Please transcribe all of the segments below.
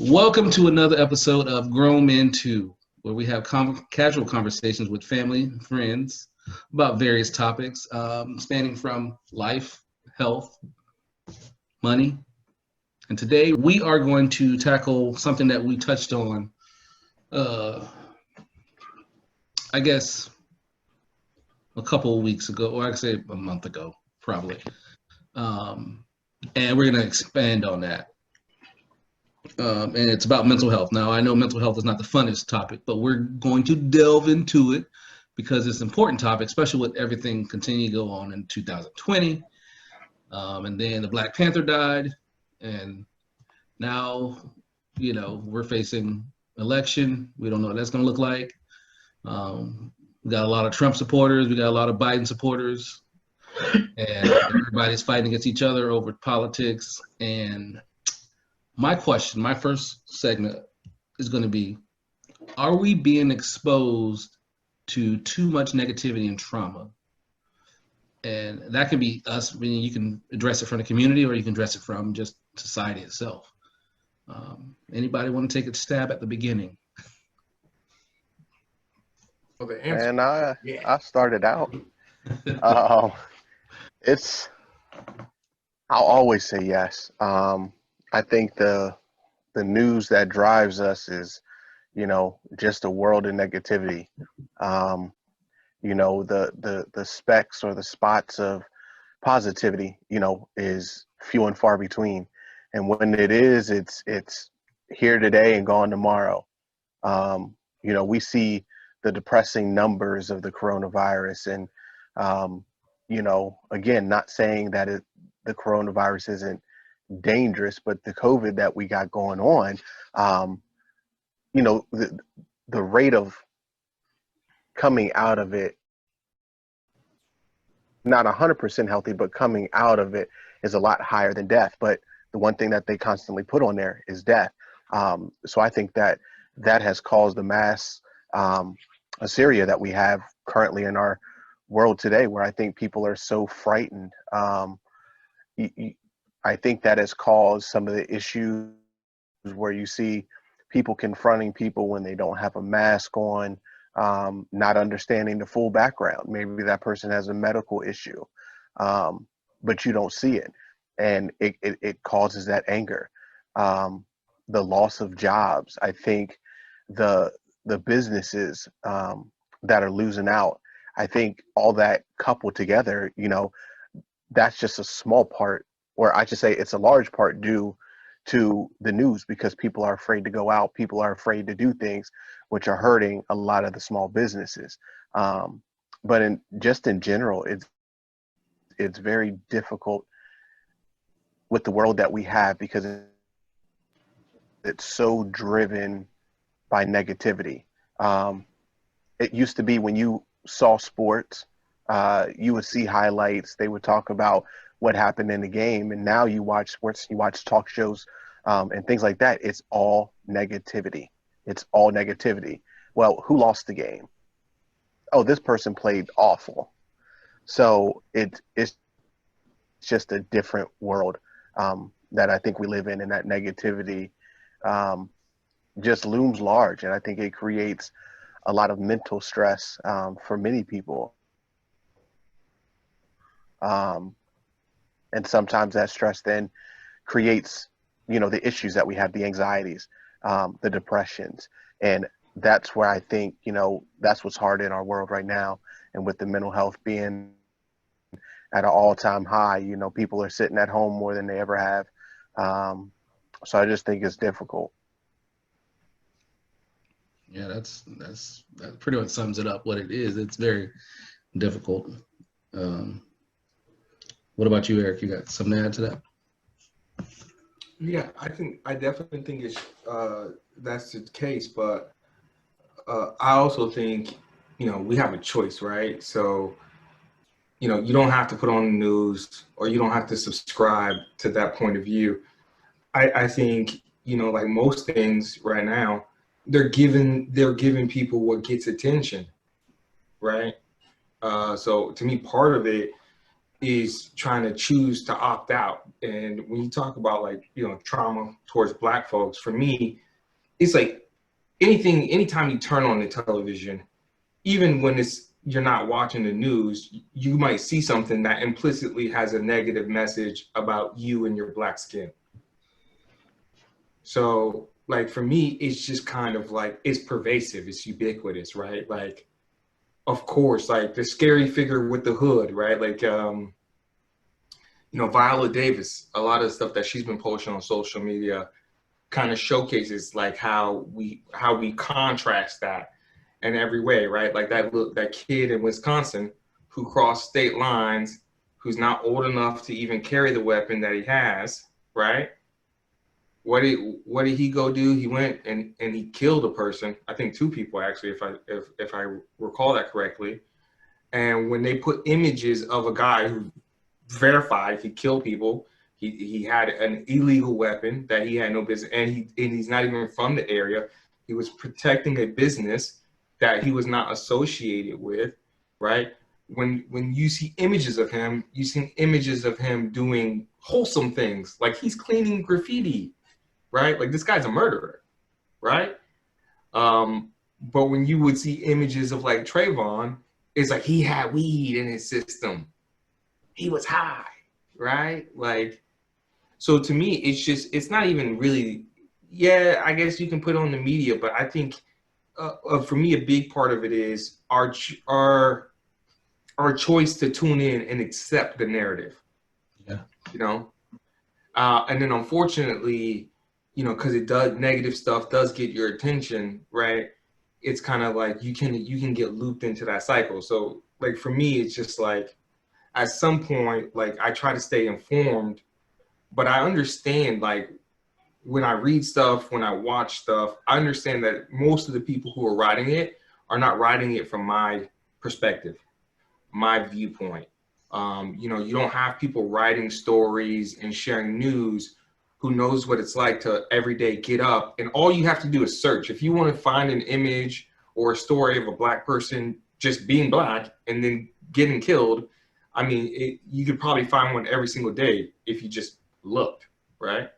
Welcome to another episode of Grown Men 2, where we have casual conversations with family and friends about various topics spanning from life, health, money. And today we are going to tackle something that we touched on, I guess, a couple of weeks ago, or I'd say a month ago, probably. And we're going to expand on that. And it's about mental health. Now, I know mental health is not the funnest topic, but we're going to delve into it because it's an important topic, especially with everything continuing to go on in 2020. And then the Black Panther died, and now, we're facing election. We don't know what that's going to look like. We got a lot of Trump supporters. We got a lot of Biden supporters. And everybody's fighting against each other over politics. And my first segment is going to be, are we being exposed to too much negativity and trauma? And that can be us, meaning you can address it from the community or you can address it from just society itself. Anybody want to take a stab at the beginning? Well, the answer, and I started out. I'll always say yes. I think the news that drives us is, just a world of negativity. The specks or the spots of positivity, is few and far between. And when it is, it's here today and gone tomorrow. We see the depressing numbers of the coronavirus, and again, not saying that the coronavirus isn't dangerous, but the COVID that we got going on, the rate of coming out of it, not 100% healthy, but coming out of it is a lot higher than death. But the one thing that they constantly put on there is death. So I think that has caused the mass hysteria that we have currently in our world today, where I think people are so frightened. I think that has caused some of the issues where you see people confronting people when they don't have a mask on, not understanding the full background. Maybe that person has a medical issue, but you don't see it. And it causes that anger. The loss of jobs. I think the businesses that are losing out. I think all that coupled together, that's just a small part, or I should say it's a large part due to the news, because people are afraid to go out. People are afraid to do things, which are hurting a lot of the small businesses. But in general, it's very difficult with the world that we have, because it's so driven by negativity. It used to be when you saw sports, you would see highlights. They would talk about what happened in the game. And now you watch sports, you watch talk shows, and things like that. It's all negativity. It's all negativity. Well, who lost the game? Oh, this person played awful. So it's just a different world that I think we live in, and that negativity just looms large. And I think it creates a lot of mental stress for many people. And sometimes that stress then creates, the issues that we have, the anxieties, the depressions. And that's where I think, that's what's hard in our world right now. And with the mental health being at an all-time high, people are sitting at home more than they ever have. So I just think it's difficult. Yeah, that pretty much sums it up what it is. It's very difficult. What about you, Eric? You got something to add to that? Yeah, I definitely think it's that's the case, but I also think we have a choice, right? So you don't have to put on the news, or you don't have to subscribe to that point of view. I think like most things right now, they're giving people what gets attention, right? So to me, part of it is trying to choose to opt out. And when you talk about like, you know, trauma towards Black folks, for me, it's like anytime you turn on the television, even when you're not watching the news, you might see something that implicitly has a negative message about you and your Black skin. So like for me, it's just kind of like, it's pervasive, it's ubiquitous, right? Like, of course, like the scary figure with the hood, right? Like, you know, Viola Davis, a lot of stuff that she's been posting on social media kind of showcases like how we contrast that in every way, right? Like that kid in Wisconsin who crossed state lines, who's not old enough to even carry the weapon that he has, right? What did he go do? He went and he killed a person. I think 2 people actually, if I recall that correctly. And when they put images of a guy who verified he killed people, he had an illegal weapon that he had no business, and he's not even from the area. He was protecting a business that he was not associated with, right? When you see images of him, you see images of him doing wholesome things, like he's cleaning graffiti, right? Like this guy's a murderer, right? But when you would see images of like Trayvon, it's like he had weed in his system. He was high, right? Like, so to me, it's not even really, yeah, I guess you can put on the media, but I think for me, a big part of it is our choice to tune in and accept the narrative. Yeah. You know? And then unfortunately, you know, because negative stuff does get your attention, right? It's kind of like you can get looped into that cycle. So like for me, it's just like at some point, like I try to stay informed, but I understand like when I read stuff, when I watch stuff, I understand that most of the people who are writing it are not writing it from my perspective, my viewpoint. You know, you don't have people writing stories and sharing news who knows what it's like to every day get up, and all you have to do is search. If you want to find an image or a story of a Black person just being Black and then getting killed, I mean, you could probably find one every single day if you just looked, right?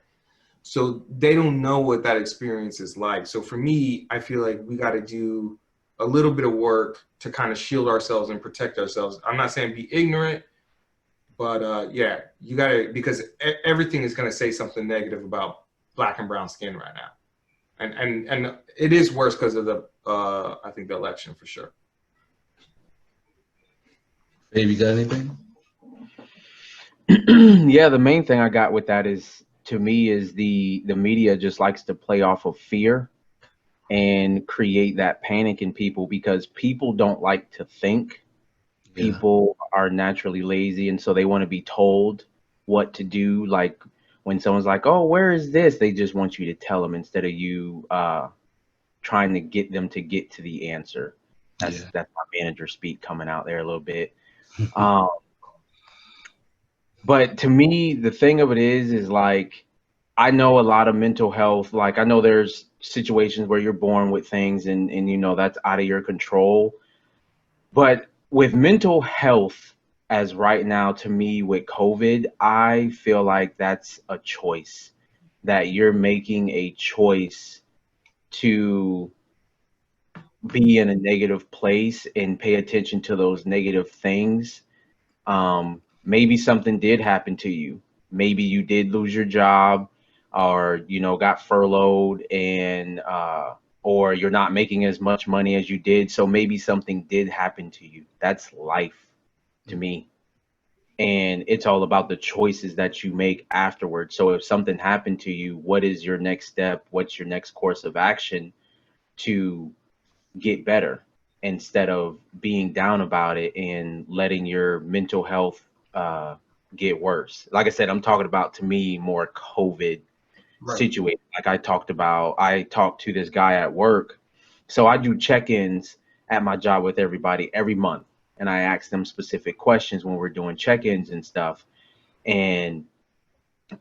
So they don't know what that experience is like. So for me, I feel like we got to do a little bit of work to kind of shield ourselves and protect ourselves. I'm not saying be ignorant, but yeah, you got to, because everything is going to say something negative about Black and brown skin right now. And it is worse because of the, I think the election for sure. Babe, you got anything? Yeah, the main thing I got with that is, to me, is the media just likes to play off of fear and create that panic in people, because people don't like to think. People are naturally lazy, and so they want to be told what to do. Like when someone's like, oh, where is this? They just want you to tell them instead of you trying to get them to get to the answer. That's my manager speak coming out there a little bit. But to me, the thing of it is like, I know a lot of mental health. Like I know there's situations where you're born with things and you know, that's out of your control. But with mental health as right now, to me, with COVID, I feel like that's a choice, that you're making a choice to be in a negative place and pay attention to those negative things. Maybe something did happen to you. Maybe you did lose your job, or, you know, got furloughed, and or you're not making as much money as you did. So maybe something did happen to you. That's life to me. And it's all about the choices that you make afterwards. So if something happened to you, what is your next step? What's your next course of action to get better, instead of being down about it and letting your mental health get worse? Like I said, I'm talking about, to me, more COVID situation. Like I talked to this guy at work. So I do check-ins at my job with everybody every month, and I ask them specific questions when we're doing check-ins and stuff. And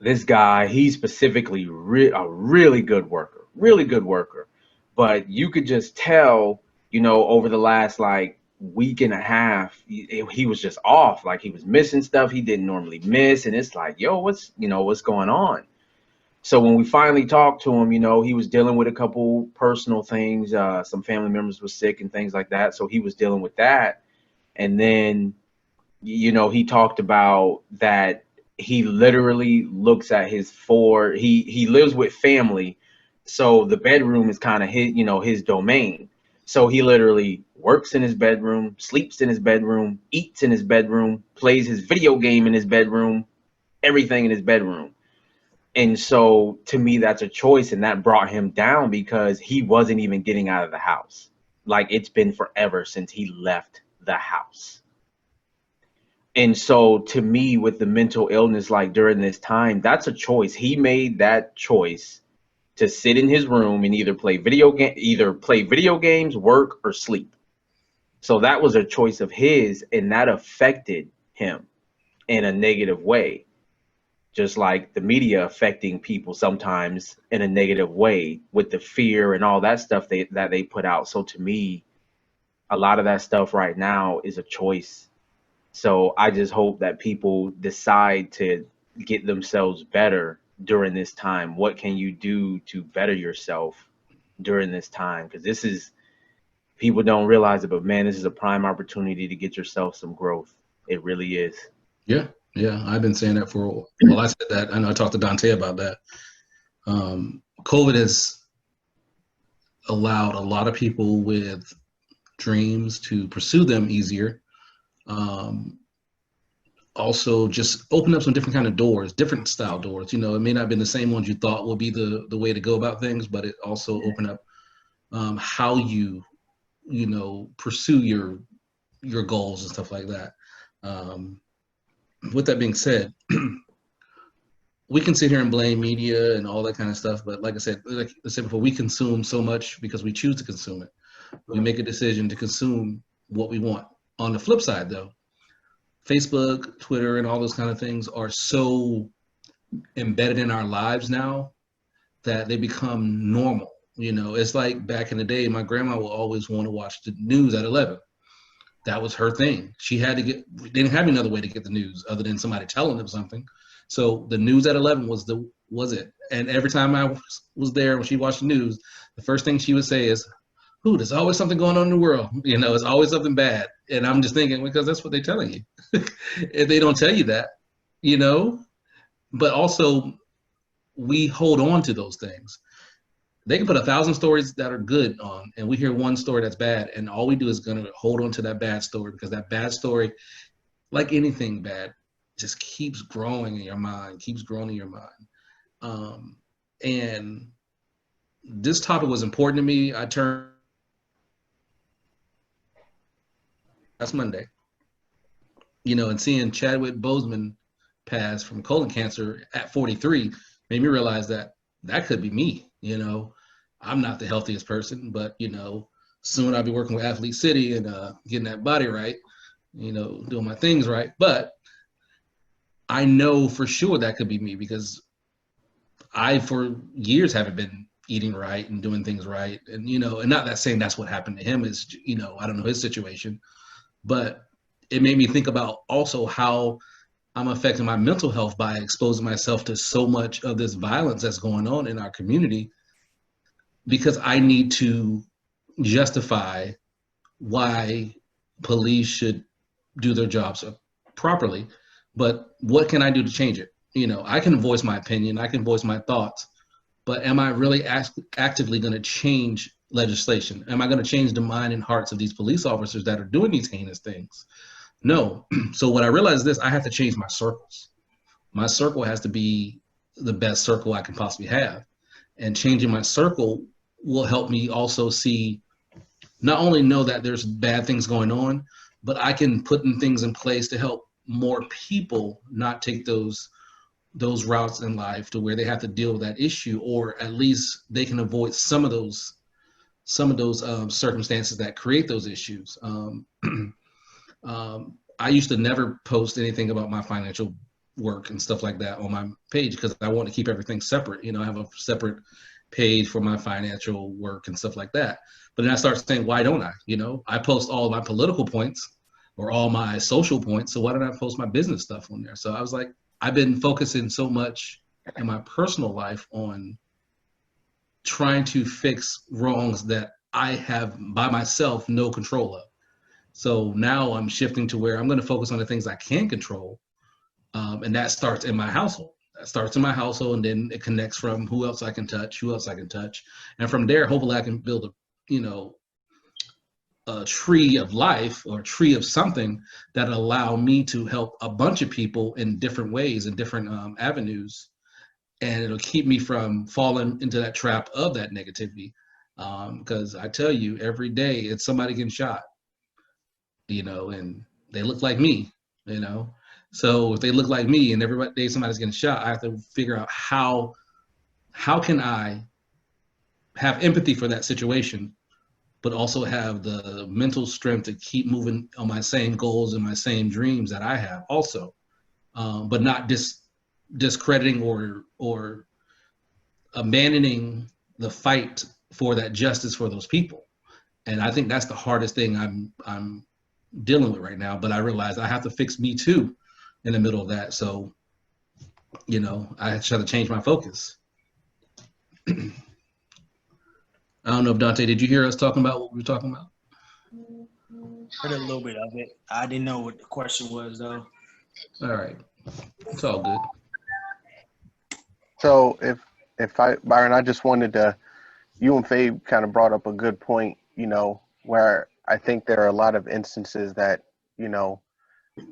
this guy, he's specifically a really good worker, but you could just tell, you know, over the last like week and a half, he was just off. Like he was missing stuff he didn't normally miss. And it's like, yo, what's going on? So when we finally talked to him, he was dealing with a couple personal things. Some family members were sick and things like that. So he was dealing with that. And then, he talked about that he literally looks at he lives with family. So the bedroom is kind of his domain. So he literally works in his bedroom, sleeps in his bedroom, eats in his bedroom, plays his video game in his bedroom, everything in his bedroom. And so to me, that's a choice. And that brought him down because he wasn't even getting out of the house. Like it's been forever since he left the house. And so to me, with the mental illness, like during this time, that's a choice. He made that choice to sit in his room and either play video games, work, or sleep. So that was a choice of his, and that affected him in a negative way. Just like the media affecting people sometimes in a negative way with the fear and all that stuff that they put out. So to me, a lot of that stuff right now is a choice. So I just hope that people decide to get themselves better during this time. What can you do to better yourself during this time? Because people don't realize it, but man, this is a prime opportunity to get yourself some growth. It really is. Yeah. I've been saying that I said that. I know I talked to Dante about that. COVID has allowed a lot of people with dreams to pursue them easier. Also just open up some different kind of doors, different style doors. It may not have been the same ones you thought would be the way to go about things, but it also opened up how you pursue your goals and stuff like that. With that being said, we can sit here and blame media and all that kind of stuff, but like I said before, we consume so much because we choose to consume it. We make a decision to consume what we want. On the flip side, though, Facebook, Twitter, and all those kind of things are so embedded in our lives now that they become normal. It's like back in the day, my grandma will always want to watch the news at 11. That was her thing. They didn't have another way to get the news other than somebody telling them something. So the news at 11 was it. And every time I was there when she watched the news, the first thing she would say is, "Ooh, there's always something going on in the world. It's always something bad." And I'm just thinking, because that's what they're telling you. If they don't tell you that, but also we hold on to those things. They can put 1,000 stories that are good on, and we hear one story that's bad, and all we do is going to hold on to that bad story, because that bad story, like anything bad, just keeps growing in your mind, and this topic was important to me. I turned last Monday, and seeing Chadwick Boseman pass from colon cancer at 43 made me realize that could be me. I'm not the healthiest person, but soon I'll be working with Athlete City and getting that body right, doing my things right. But I know for sure that could be me, because I for years haven't been eating right and doing things right, and and not that saying that's what happened to him. Is I don't know his situation, but it made me think about also how I'm affecting my mental health by exposing myself to so much of this violence that's going on in our community, because I need to justify why police should do their jobs properly. But what can I do to change it? I can voice my opinion, I can voice my thoughts, but am I really actively going to change legislation? Am I going to change the mind and hearts of these police officers that are doing these heinous things? No. So what I realized is this: I have to change my circles. My circle has to be the best circle I can possibly have. And changing my circle will help me also see, not only know that there's bad things going on, but I can put things in place to help more people not take those routes in life to where they have to deal with that issue, or at least they can avoid some of those circumstances that create those issues. I used to never post anything about my financial work and stuff like that on my page, because I want to keep everything separate. I have a separate paid for my financial work and stuff like that. But then I start saying, why don't I? You know, I post all my political points or all my social points. So why don't I post my business stuff on there? So I was like, I've been focusing so much in my personal life on trying to fix wrongs that I have by myself no control of. So now I'm shifting to where I'm going to focus on the things I can control. And that starts in my household. That starts in my household, and then it connects from who else I can touch, who else I can touch. And from there, hopefully I can build a tree of life or a tree of something that allow me to help a bunch of people in different ways and different avenues. And it'll keep me from falling into that trap of that negativity. Because I tell you, every day it's somebody getting shot, and they look like me, So if they look like me and every day somebody's getting shot, I have to figure out how can I have empathy for that situation, but also have the mental strength to keep moving on my same goals and my same dreams that I have also, but not discrediting or abandoning the fight for that justice for those people. And I think that's the hardest thing I'm dealing with right now. But I realize I have to fix me too in the middle of that. So, I try to change my focus. I don't know if Dante, did you hear us talking about what we were talking about? Heard a little bit of it. I didn't know what the question was though. All right. It's all good. So Byron, I just wanted to, you and Faye kind of brought up a good point, where I think there are a lot of instances that,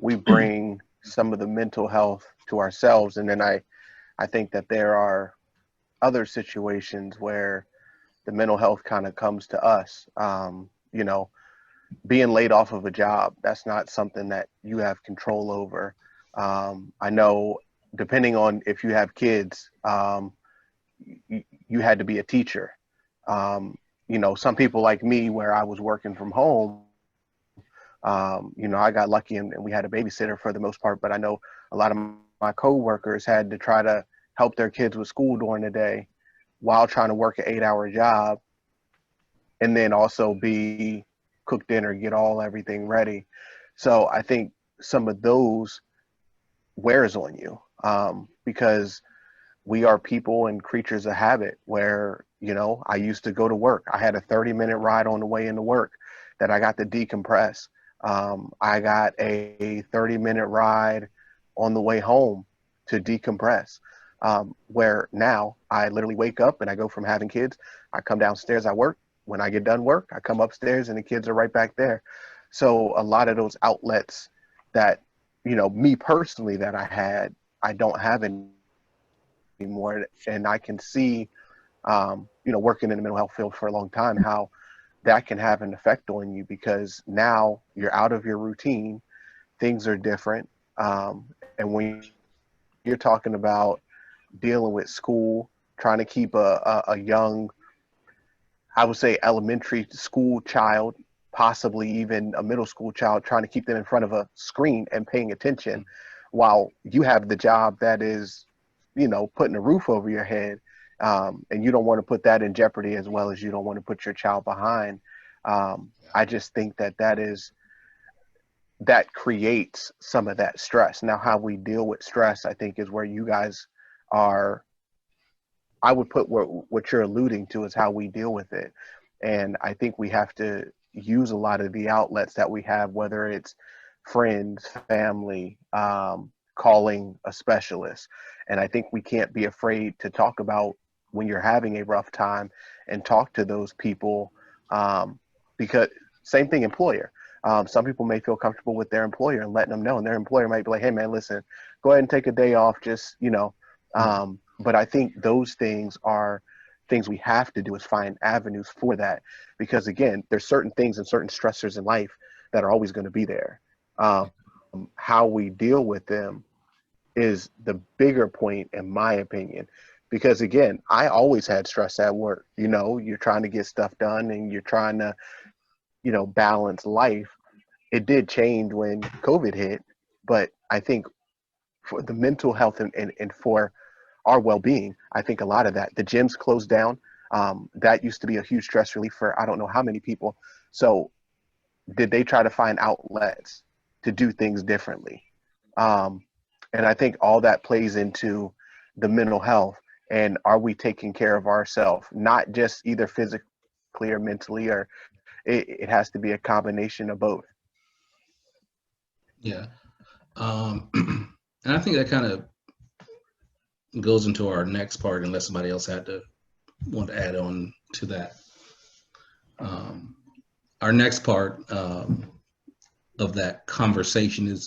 we bring some of the mental health to ourselves. And then I think that there are other situations where the mental health kind of comes to us. Being laid off of a job, that's not something that you have control over. I know depending on if you have kids, you had to be a teacher. Some people like me, where I was working from home, I got lucky and we had a babysitter for the most part, but I know a lot of my coworkers had to try to help their kids with school during the day while trying to work an 8-hour job, and then also cook dinner, get everything ready. So I think some of those wears on you, because we are people and creatures of habit where, I used to go to work. I had a 30-minute ride on the way into work that I got to decompress. I got a 30-minute ride on the way home to decompress, where now I literally wake up and I go from having kids, I come downstairs, I work. When I get done work, I come upstairs and the kids are right back there. So a lot of those outlets that, me personally that I had, I don't have anymore. And I can see, working in the mental health field for a long time, how that can have an effect on you, because now you're out of your routine, things are different. And when you're talking about dealing with school, trying to keep a young, I would say elementary school child, possibly even a middle school child, trying to keep them in front of a screen and paying attention while you have the job that is, putting a roof over your head. And you don't want to put that in jeopardy, as well as you don't want to put your child behind. I just think that creates some of that stress. Now, how we deal with stress, I think, is where you guys are. I would put what you're alluding to is how we deal with it. And I think we have to use a lot of the outlets that we have, whether it's friends, family, calling a specialist. And I think we can't be afraid to talk about when you're having a rough time and talk to those people, because same thing, employer. Some people may feel comfortable with their employer and letting them know, and their employer might be like, hey man, listen, go ahead and take a day off, just, but I think those things are things we have to do, is find avenues for that. Because again, there's certain things and certain stressors in life that are always going to be there. How we deal with them is the bigger point, in my opinion. Because again, I always had stress at work. You're trying to get stuff done and you're trying to, balance life. It did change when COVID hit, but I think for the mental health and for our well-being, I think a lot of that, the gyms closed down. That used to be a huge stress relief for I don't know how many people. So did they try to find outlets to do things differently? And I think all that plays into the mental health. And are we taking care of ourselves, not just either physically or mentally, or it has to be a combination of both. Yeah. And I think that kind of goes into our next part, unless somebody else want to add on to that. Our next part of that conversation is